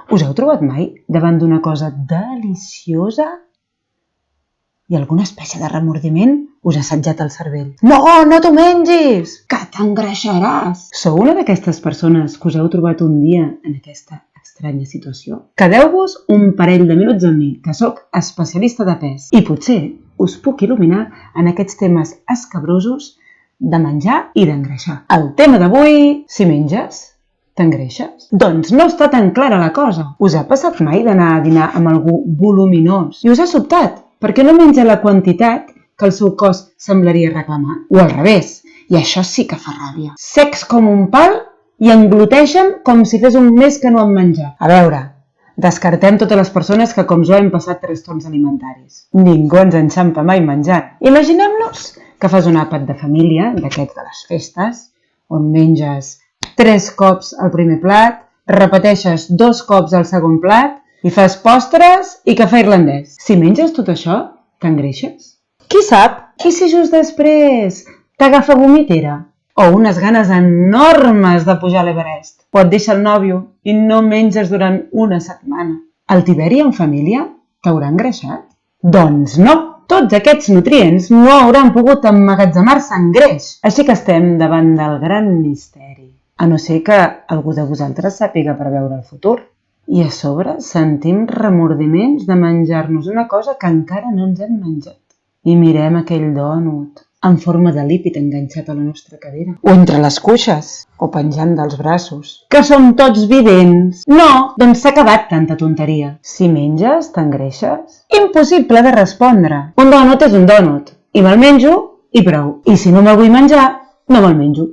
Us heu trobat mai davant d'una cosa deliciosa i alguna espècie de remordiment us ha assetjat el cervell? No, no t'ho mengis, que t'engreixaràs! Sou una d'aquestes persones que us heu trobat un dia en aquesta estranya situació? Quedeu-vos un parell de minuts amb mi, que sóc especialista de pes i potser us puc il·luminar en aquests temes escabrosos de menjar i d'engreixar. El tema d'avui, si menges, t'engreixes? Doncs no està tan clara la cosa. Us ha passat mai d'anar a dinar amb algú voluminós i us ha sobtat perquè no menja la quantitat que el seu cos semblaria reclamar? O al revés, i això sí que fa ràbia. Secs com un pal i engloteixen com si fes un mes que no han menjat. A veure, descartem totes les persones que com jo hem passat trastorns alimentaris. Ningú ens enxampa mai menjant. Imaginem-nos que fas un àpat de família, d'aquests de les festes, on menges 3 cops el primer plat, repeteixes 2 cops el segon plat i fas postres i cafè irlandès. Si menges tot això, t'engreixes? Qui sap? I si just després t'agafa vomitera? O unes ganes enormes de pujar a l'Everest? O et deixa el nòvio i no menges durant una setmana? El tiberi en família t'haurà engreixat? Doncs no! Tots aquests nutrients no hauran pogut emmagatzemar-se en greix. Així que estem davant del gran misteri. A no ser que algú de vosaltres sàpiga preveure el futur. I a sobre sentim remordiments de menjar-nos una cosa que encara no ens hem menjat. I mirem aquell dònut en forma de lípid enganxat a la nostra cadera. O entre les cuixes. O penjant dels braços. Que som tots vidents. No, doncs s'ha acabat tanta tonteria. Si menges, t'engreixes? Impossible de respondre. Un dònut és un dònut. I me'l menjo i prou. I si no me'l vull menjar, no me'l menjo.